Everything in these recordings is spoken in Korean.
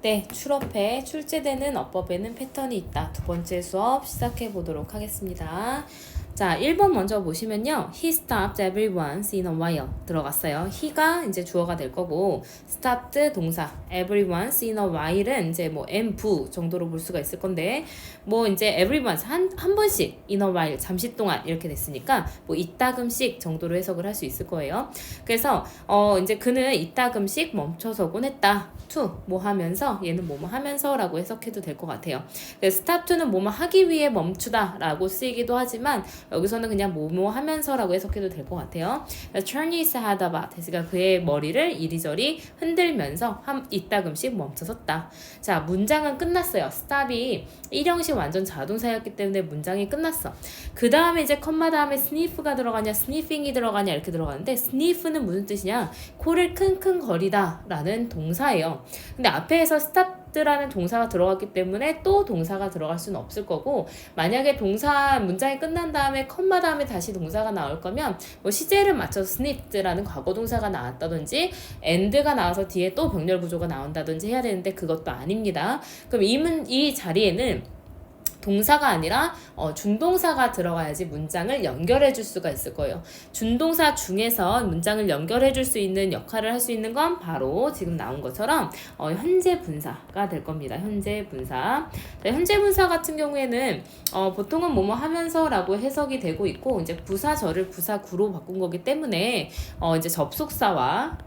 때 출업해 출제되는 어법에는 패턴이 있다. 두 번째 수업 시작해 보도록 하겠습니다. 자, 1번 먼저 보시면요. He stopped everyone in a while 들어갔어요. he가 이제 주어가 될 거고 stopped 동사 everyone in a while은 이제 뭐 am 정도로 볼 수가 있을 건데 뭐 이제 everyone 한 번씩 in a while 잠시 동안 이렇게 됐으니까 뭐 이따금씩 정도로 해석을 할 수 있을 거예요. 그래서 이제 그는 이따금씩 멈춰서곤 했다. to 뭐 하면서 얘는 뭐뭐 하면서라고 해석해도 될 것 같아요. stop to는 뭐뭐 하기 위해 멈추다라고 쓰이기도 하지만 여기서는 그냥 뭐뭐 하면서라고 해석해도 될 것 같아요. turn his head about 그러니까 그의 머리를 이리저리 흔들면서 이따금씩 멈춰섰다. 자, 문장은 끝났어요. stop이 일형식 완전 자동사였기 때문에 문장이 끝났어. 그 다음에 이제 컴마 다음에 sniff가 들어가냐 sniffing이 들어가냐 이렇게 들어가는데 sniff는 무슨 뜻이냐? 코를 킁킁거리다 라는 동사예요. 근데 앞에서 stop라는 동사가 들어갔기 때문에 또 동사가 들어갈 수는 없을 거고, 만약에 동사 문장이 끝난 다음에 컴마 다음에 다시 동사가 나올 거면 뭐 시제를 맞춰서 sniffed라는 과거 동사가 나왔다든지 and가 나와서 뒤에 또 병렬 구조가 나온다든지 해야 되는데 그것도 아닙니다. 그럼 이 자리에는 동사가 아니라 준동사가 들어가야지 문장을 연결해 줄 수가 있을 거예요. 준동사 중에서 문장을 연결해 줄 수 있는 역할을 할 수 있는 건 바로 지금 나온 것처럼 현재 분사가 될 겁니다. 현재 분사. 자, 현재 분사 같은 경우에는 보통은 뭐뭐 하면서 라고 해석이 되고 있고, 이제 부사절을 부사구로 바꾼 거기 때문에 이제 접속사와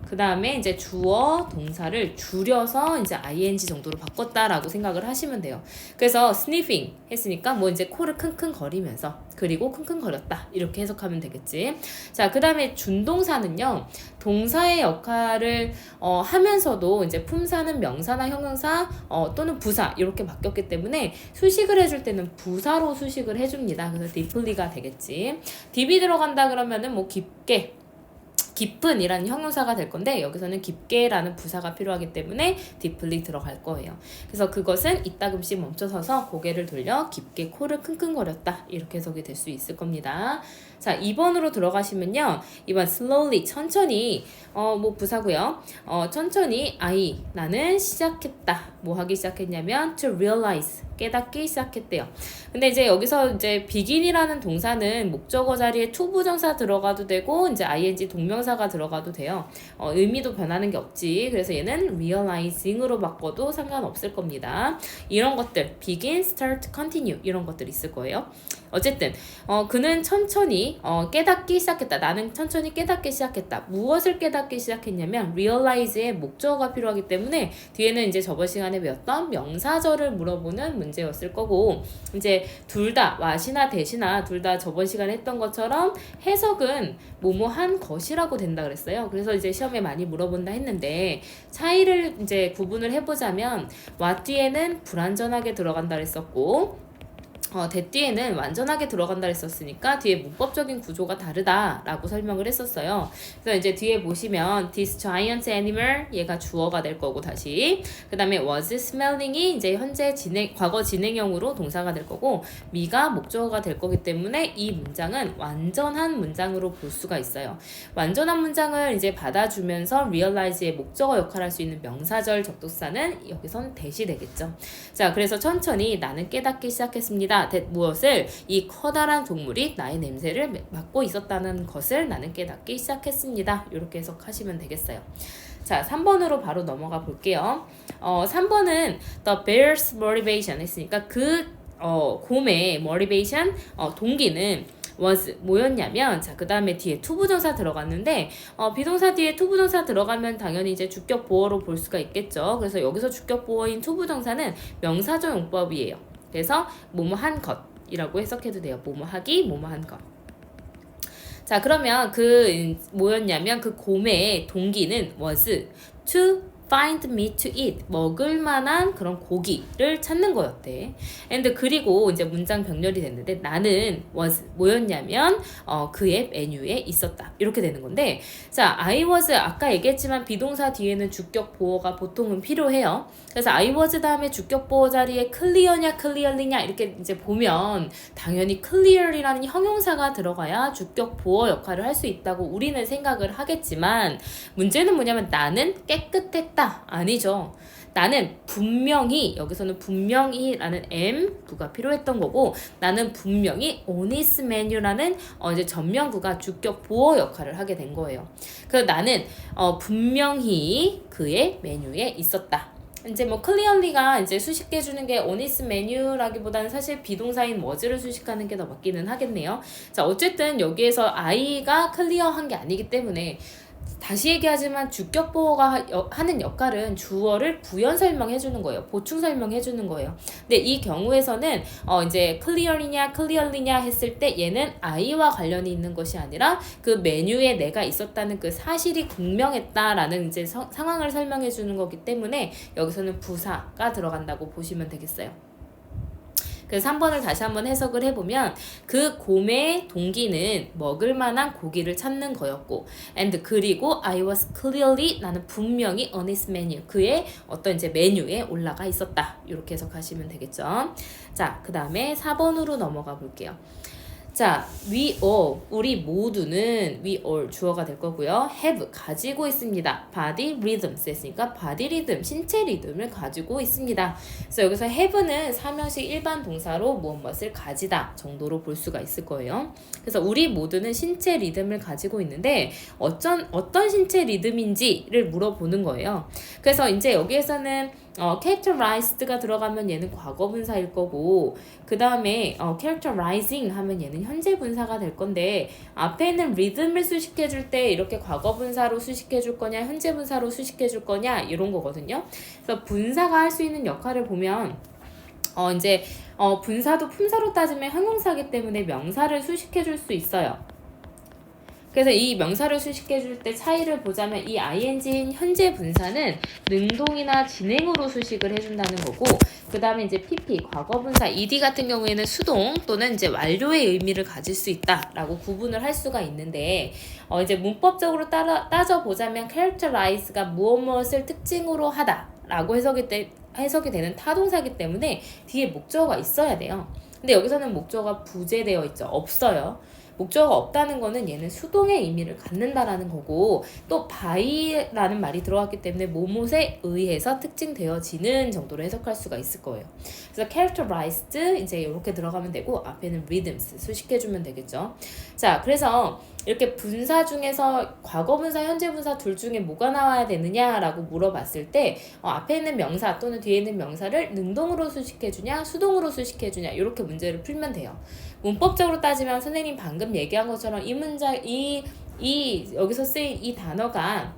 그 다음에 이제 주어 동사를 줄여서 이제 ing 정도로 바꿨다라고 생각을 하시면 돼요. 그래서 sniffing 했으니까 뭐 이제 코를 킁킁거리면서 그리고 킁킁거렸다 이렇게 해석하면 되겠지. 자, 그 다음에 준동사는요. 동사의 역할을 하면서도 이제 품사는 명사나 형용사 또는 부사 이렇게 바뀌었기 때문에 수식을 해줄 때는 부사로 수식을 해줍니다. 그래서 deeply가 되겠지. deep이 들어간다 그러면은 뭐 깊은 이라는 형용사가 될 건데 여기서는 깊게라는 부사가 필요하기 때문에 deeply 들어갈 거예요. 그래서 그것은 이따금씩 멈춰서서 고개를 돌려 깊게 코를 킁킁거렸다 이렇게 해석이 될 수 있을 겁니다. 자, 2번으로 들어가시면요. 2번 slowly 천천히 뭐 부사고요. 천천히 나는 시작했다. 뭐 하기 시작했냐면 to realize 깨닫기 시작했대요. 근데 이제 여기서 이제 begin이라는 동사는 목적어 자리에 to 부정사 들어가도 되고 이제 ing 동명사가 들어가도 돼요. 의미도 변하는 게 없지. 그래서 얘는 realizing으로 바꿔도 상관없을 겁니다. 이런 것들 begin, start, continue 이런 것들이 있을 거예요. 어쨌든 그는 천천히 깨닫기 시작했다. 나는 천천히 깨닫기 시작했다. 무엇을 깨닫기 시작했냐면 realize의 목적어가 필요하기 때문에 뒤에는 이제 저번 시간에 배웠던 명사절을 물어보는 문제였을 거고, 이제 둘 다 what이나 that이나 둘 다 저번 시간에 했던 것처럼 해석은 뭐뭐한 것이라고 된다 그랬어요. 그래서 이제 시험에 많이 물어본다 했는데 차이를 이제 구분을 해보자면 what 뒤에는 불완전하게 들어간다 그랬었고 that 뒤에는 완전하게 들어간다 했었으니까 뒤에 문법적인 구조가 다르다라고 설명을 했었어요. 그래서 이제 뒤에 보시면 this giant animal 얘가 주어가 될 거고 다시 그 다음에 was smelling이 이제 현재 과거 진행형으로 동사가 될 거고 me가 목적어가 될 거기 때문에 이 문장은 완전한 문장으로 볼 수가 있어요. 완전한 문장을 이제 받아주면서 realize의 목적어 역할을 할 수 있는 명사절 접속사는 여기선 that이 되겠죠. 자, 그래서 천천히 나는 깨닫기 시작했습니다. 무엇을? 이 커다란 동물이 나의 냄새를 맡고 있었다는 것을 나는 깨닫기 시작했습니다. 이렇게 해석하시면 되겠어요. 자, 3번으로 바로 넘어가 볼게요. 3번은 the bear's motivation 했으니까 그 곰의 motivation 동기는 was 뭐였냐면, 자, 그 다음에 뒤에 to 부정사 들어갔는데 비동사 뒤에 to 부정사 들어가면 당연히 이제 주격 보어로 볼 수가 있겠죠. 그래서 여기서 주격 보어인 to 부정사는 명사적 용법이에요. 그래서 뭐뭐 한 것이라고 해석해도 돼요. 뭐뭐 하기, 뭐뭐 한 것. 자, 그러면 그 뭐였냐면 그 곰의 동기는 was to find meat to eat 먹을 만한 그런 고기를 찾는 거였대. and 그리고 이제 문장 병렬이 됐는데 나는 was 뭐였냐면 그의 메뉴에 있었다 이렇게 되는 건데, 자, I was 아까 얘기했지만 비동사 뒤에는 주격 보어가 보통은 필요해요. 그래서 I was 다음에 주격 보어 자리에 clear냐 clearly냐 이렇게 이제 보면 당연히 clear이라는 형용사가 들어가야 주격 보어 역할을 할 수 있다고 우리는 생각을 하겠지만 문제는 뭐냐면 나는 깨끗했다 했다? 아니죠. 나는 분명히, 여기서는 분명히라는 am,구가 필요했던 거고, 나는 분명히 on his menu라는 이제 전명구가 주격 보어 역할을 하게 된 거예요. 그래서 나는 분명히 그의 메뉴에 있었다. 이제 뭐 clearly가 이제 수식해 주는 게 on his menu라기보다는 사실 비동사인 was를 수식하는 게 더 맞기는 하겠네요. 자, 어쨌든 여기에서 I가 clear한 게 아니기 때문에 다시 얘기하지만 주격 보어가 하는 역할은 주어를 부연 설명해 주는 거예요. 보충 설명해 주는 거예요. 근데 이 경우에서는 이제 clearly냐 했을 때 얘는 I와 관련이 있는 것이 아니라 그 메뉴에 내가 있었다는 그 사실이 분명했다라는 이제 상황을 설명해 주는 거기 때문에 여기서는 부사가 들어간다고 보시면 되겠어요. 그래서 3번을 다시 한번 해석을 해보면 그 곰의 동기는 먹을 만한 고기를 찾는 거였고 and 그리고 I was clearly 나는 분명히 on his menu 그의 어떤 이제 메뉴에 올라가 있었다. 이렇게 해석하시면 되겠죠. 자, 그 다음에 4번으로 넘어가 볼게요. 자, we all, 우리 모두는 we all 주어가 될 거고요. have, 가지고 있습니다. body rhythm 했으니까 body rhythm, 신체 리듬을 가지고 있습니다. 그래서 여기서 have는 사명식 일반 동사로 무엇을 가지다 정도로 볼 수가 있을 거예요. 그래서 우리 모두는 신체 리듬을 가지고 있는데 어떤 신체 리듬인지를 물어보는 거예요. 그래서 이제 여기에서는 characterized가 들어가면 얘는 과거분사일 거고 그 다음에 characterizing 하면 얘는 현재 분사가 될 건데 앞에 있는 리듬을 수식해 줄 때 이렇게 과거분사로 수식해 줄 거냐 현재 분사로 수식해 줄 거냐 이런 거거든요. 그래서 분사가 할 수 있는 역할을 보면 이제 분사도 품사로 따지면 형용사기 때문에 명사를 수식해 줄 수 있어요. 그래서 이 명사를 수식해 줄 때 차이를 보자면 이 ing인 현재 분사는 능동이나 진행으로 수식을 해준다는 거고 그 다음에 이제 pp 과거분사 ed 같은 경우에는 수동 또는 이제 완료의 의미를 가질 수 있다라고 구분을 할 수가 있는데 이제 문법적으로 따져보자면 characterize가 무엇을 특징으로 하다라고 해석이 되는 타동사이기 때문에 뒤에 목적어가 있어야 돼요. 근데 여기서는 목적어가 부재되어 있죠. 없어요. 목적어가 없다는 거는 얘는 수동의 의미를 갖는다라는 거고 또 by라는 말이 들어갔기 때문에 뭐뭇에 의해서 특징되어지는 정도로 해석할 수가 있을 거예요. 그래서 characterized 이제 이렇게 들어가면 되고 앞에는 rhythms 수식해주면 되겠죠. 자, 그래서 이렇게 분사 중에서 과거분사, 현재분사 둘 중에 뭐가 나와야 되느냐라고 물어봤을 때 앞에 있는 명사 또는 뒤에 있는 명사를 능동으로 수식해주냐 수동으로 수식해주냐 이렇게 문제를 풀면 돼요. 문법적으로 따지면 선생님 방금 얘기한 것처럼 이 문장 여기서 쓰인 이 단어가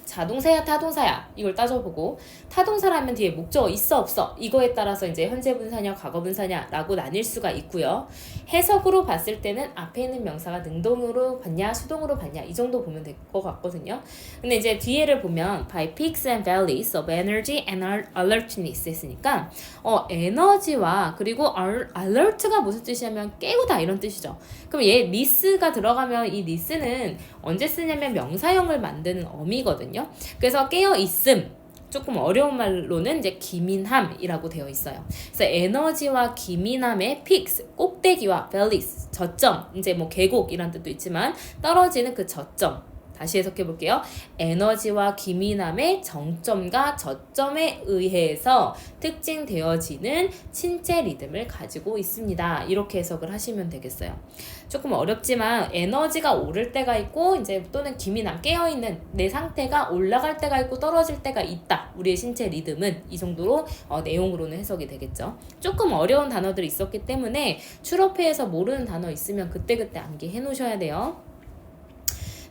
자동사야 타동사야 이걸 따져보고 타동사라면 뒤에 목적어 있어 없어 이거에 따라서 이제 현재 분사냐 과거 분사냐 라고 나뉠 수가 있고요. 해석으로 봤을 때는 앞에 있는 명사가 능동으로 봤냐 수동으로 봤냐 이 정도 보면 될 것 같거든요. 근데 이제 뒤에를 보면 by peaks and valleys of energy and alertness 했으니까 에너지와 그리고 alert가 무슨 뜻이냐면 깨우다 이런 뜻이죠. 그럼 얘 ness가 들어가면 이 ness는 언제 쓰냐면 명사형을 만드는 어미거든요. 그래서 깨어있음 조금 어려운 말로는 이제 기민함이라고 되어 있어요. 그래서 에너지와 기민함의 peaks 꼭대기와 valleys 저점 이제 뭐 계곡이란 뜻도 있지만 떨어지는 그 저점 다시 해석해 볼게요. 에너지와 기민함의 정점과 저점에 의해서 특징되어지는 신체 리듬을 가지고 있습니다. 이렇게 해석을 하시면 되겠어요. 조금 어렵지만 에너지가 오를 때가 있고 이제 또는 기민함 깨어있는 내 상태가 올라갈 때가 있고 떨어질 때가 있다. 우리의 신체 리듬은 이 정도로 내용으로는 해석이 되겠죠. 조금 어려운 단어들이 있었기 때문에 출업회에서 모르는 단어 있으면 그때그때 암기해 놓으셔야 돼요.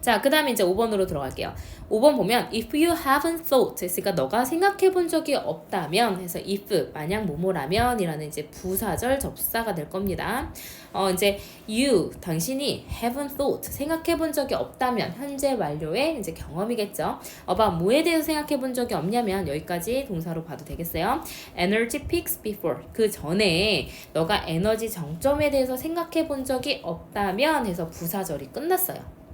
자, 그 다음에 이제 5번으로 들어갈게요. 5번 보면 if you haven't thought 했으니까 너가 생각해 본 적이 없다면 해서 if 만약 뭐뭐라면 이라는 이제 부사절 접사가 될 겁니다. 이제 you 당신이 haven't thought 생각해 본 적이 없다면 현재 완료의 이제 경험이겠죠. about 뭐에 대해서 생각해 본 적이 없냐면 여기까지 동사로 봐도 되겠어요. energy peaks before 그 전에 너가 에너지 정점에 대해서 생각해 본 적이 없다면 해서 부사절이 끝났어요.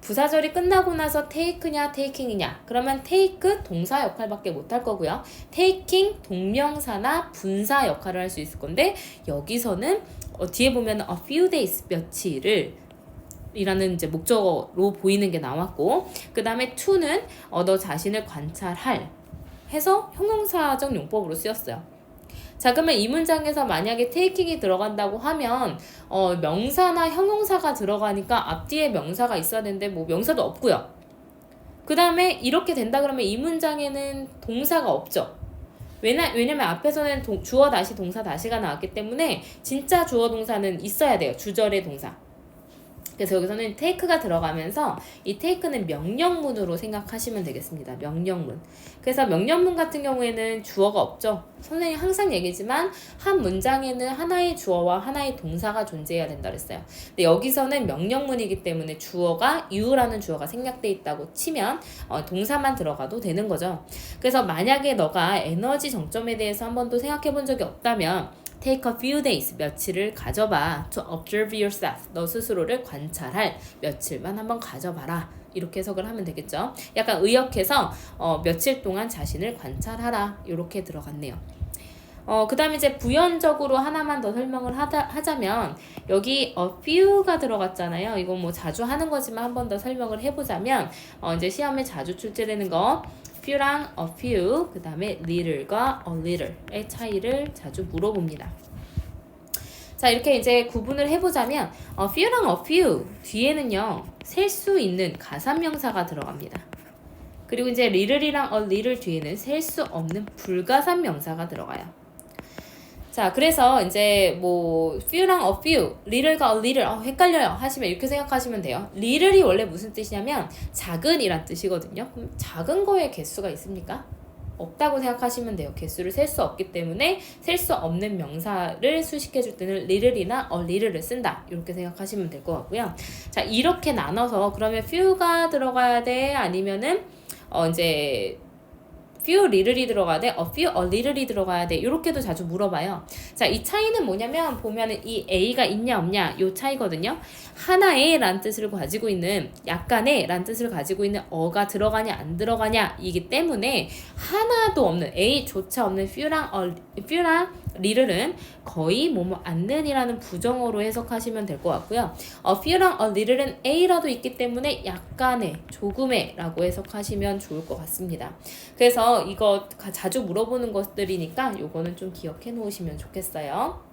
부사절이 끝나고 나서 take냐 taking이냐 그러면 take 동사 역할밖에 못할 거고요. taking 동명사나 분사 역할을 할 수 있을 건데 여기서는 뒤에 보면 a few days 며칠을 이라는 이제 목적어로 보이는 게 나왔고, 그 다음에 to는 너 자신을 관찰할 해서 형용사적 용법으로 쓰였어요. 자, 그러면 이 문장에서 만약에 taking이 들어간다고 하면 명사나 형용사가 들어가니까 앞뒤에 명사가 있어야 되는데 뭐 명사도 없고요. 그 다음에 이렇게 된다 그러면 이 문장에는 동사가 없죠. 왜냐면 앞에서는 주어 다시 동사 다시가 나왔기 때문에 진짜 주어 동사는 있어야 돼요. 주절의 동사. 그래서 여기서는 take가 들어가면서 이 take는 명령문으로 생각하시면 되겠습니다. 명령문. 그래서 명령문 같은 경우에는 주어가 없죠. 선생님이 항상 얘기지만 한 문장에는 하나의 주어와 하나의 동사가 존재해야 된다 그랬어요. 근데 여기서는 명령문이기 때문에 주어가 you라는 주어가 생략돼 있다고 치면 동사만 들어가도 되는 거죠. 그래서 만약에 너가 에너지 정점에 대해서 한 번도 생각해 본 적이 없다면 take a few days, 며칠을 가져봐. to observe yourself, 너 스스로를 관찰할 며칠만 한번 가져봐라. 이렇게 해석을 하면 되겠죠. 약간 의역해서 며칠 동안 자신을 관찰하라. 이렇게 들어갔네요. 그 다음에 이제 부연적으로 하나만 더 설명을 하자면 여기 a few가 들어갔잖아요. 이거 뭐 자주 하는 거지만 한 번 더 설명을 해보자면 이제 시험에 자주 출제되는 거 few랑 a few, 그 다음에 little과 a little의 차이를 자주 물어봅니다. 자, 이렇게 이제 구분을 해보자면 few랑 a few 뒤에는요 셀 수 있는 가산명사가 들어갑니다. 그리고 이제 little이랑 a little 뒤에는 셀 수 없는 불가산명사가 들어가요. 자, 그래서 이제 뭐 few랑 a few, little과 a little 헷갈려요 하시면 이렇게 생각하시면 돼요. little이 원래 무슨 뜻이냐면 작은이란 뜻이거든요. 그럼 작은 거에 개수가 있습니까? 없다고 생각하시면 돼요. 개수를 셀 수 없기 때문에 셀 수 없는 명사를 수식해줄 때는 little이나 a little를 쓴다. 이렇게 생각하시면 될 것 같고요. 자, 이렇게 나눠서 그러면 few가 들어가야 돼? 아니면은 이제 few little이 들어가야 돼? few a little이 들어가야 돼? 이렇게도 자주 물어봐요. 자, 이 차이는 뭐냐면 보면은 이 A가 있냐 없냐 요 차이거든요. 하나의 란 뜻을 가지고 있는 약간의 란 뜻을 가지고 있는 어가 들어가냐 안 들어가냐 이기 때문에 하나도 없는 A조차 없는 few랑 little은 거의 뭐뭐 않는이라는 부정어로 해석하시면 될 것 같고요. few랑 a little은 A라도 있기 때문에 약간의, 조금의 라고 해석하시면 좋을 것 같습니다. 그래서 이거 자주 물어보는 것들이니까 요거는 좀 기억해 놓으시면 좋겠어요.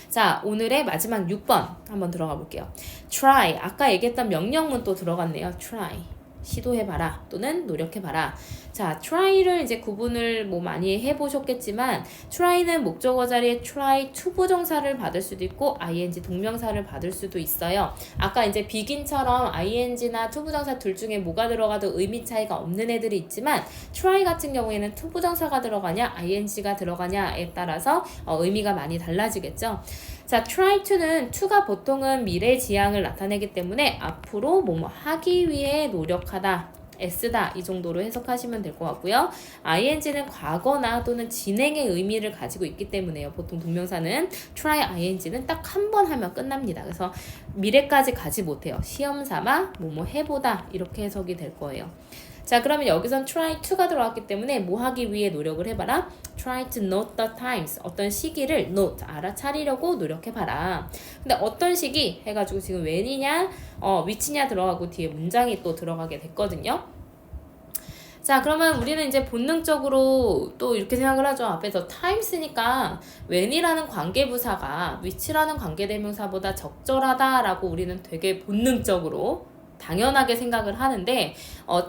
자, 오늘의 마지막 6번 한번 들어가 볼게요. try, 아까 얘기했던 명령문 또 들어갔네요. try, 시도해봐라 또는 노력해봐라. 자, try를 이제 구분을 뭐 많이 해보셨겠지만 try는 목적어 자리에 try to 부정사를 받을 수도 있고 ing 동명사를 받을 수도 있어요. 아까 이제 begin처럼 ing나 to 부정사 둘 중에 뭐가 들어가도 의미 차이가 없는 애들이 있지만 try 같은 경우에는 to 부정사가 들어가냐 ing가 들어가냐에 따라서 의미가 많이 달라지겠죠. 자, try to는 to가 보통은 미래 지향을 나타내기 때문에 앞으로 뭐뭐 하기 위해 노력하다, 애쓰다 이 정도로 해석하시면 될 것 같고요. ing는 과거나 또는 진행의 의미를 가지고 있기 때문에요. 보통 동명사는 try ing는 딱 한 번 하면 끝납니다. 그래서 미래까지 가지 못해요. 시험 삼아 뭐뭐 해보다 이렇게 해석이 될 거예요. 자, 그러면 여기선 try to가 들어왔기 때문에 뭐 하기 위해 노력을 해봐라. try to note the times. 어떤 시기를 note, 알아차리려고 노력해봐라. 근데 어떤 시기 해가지고 지금 when이냐, which냐 들어가고 뒤에 문장이 또 들어가게 됐거든요. 자, 그러면 우리는 이제 본능적으로 또 이렇게 생각을 하죠. 앞에서 times니까 when이라는 관계부사가 which라는 관계대명사보다 적절하다라고 우리는 되게 본능적으로 당연하게 생각을 하는데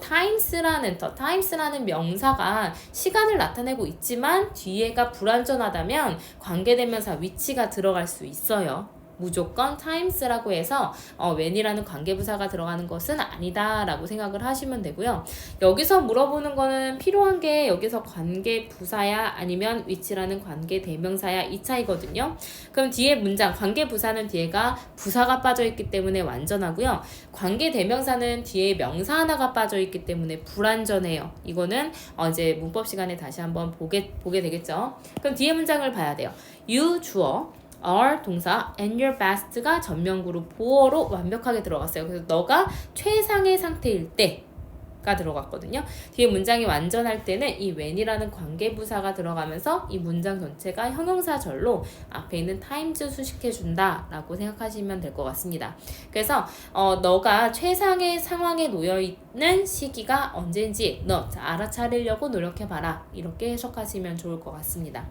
times라는 명사가 시간을 나타내고 있지만 뒤에가 불완전하다면 관계대명사 which가 들어갈 수 있어요. 무조건 times라고 해서 when이라는 관계부사가 들어가는 것은 아니다 라고 생각을 하시면 되고요. 여기서 물어보는 거는 필요한 게 여기서 관계부사야 아니면 which라는 관계대명사야 이 차이거든요. 그럼 뒤에 문장 관계부사는 뒤에가 부사가 빠져있기 때문에 완전하고요. 관계대명사는 뒤에 명사 하나가 빠져있기 때문에 불완전해요. 이거는 이제 문법 시간에 다시 한번 보게 되겠죠. 그럼 뒤에 문장을 봐야 돼요. you 주어, are 동사, and your best가 전면구로 보어로 완벽하게 들어갔어요. 그래서 너가 최상의 상태일 때 when가 들어갔거든요. 뒤에 문장이 완전할 때는 이 when이라는 관계부사가 들어가면서 이 문장 전체가 형용사절로 앞에 있는 times 수식해준다 라고 생각하시면 될 것 같습니다. 그래서 너가 최상의 상황에 놓여있는 시기가 언제인지 너 알아차리려고 노력해봐라, 이렇게 해석하시면 좋을 것 같습니다.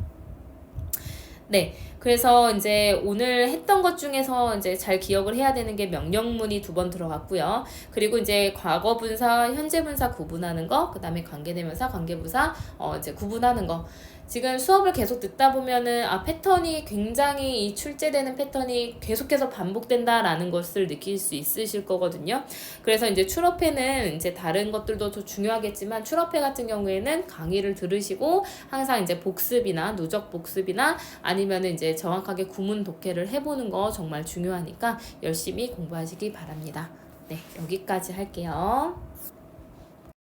네, 그래서 이제 오늘 했던 것 중에서 이제 잘 기억을 해야 되는 게 명령문이 2번 들어갔고요. 그리고 이제 과거 분사, 현재 분사 구분하는 거, 그 다음에 관계대명사, 관계부사 이제 구분하는 거. 지금 수업을 계속 듣다 보면은 패턴이 굉장히 이 출제되는 패턴이 계속해서 반복된다라는 것을 느낄 수 있으실 거거든요. 그래서 이제 출업회는 이제 다른 것들도 더 중요하겠지만 출업회 같은 경우에는 강의를 들으시고 항상 이제 복습이나 누적 복습이나 아니면은 이제 정확하게 구문 독해를 해보는 거 정말 중요하니까 열심히 공부하시기 바랍니다. 네, 여기까지 할게요.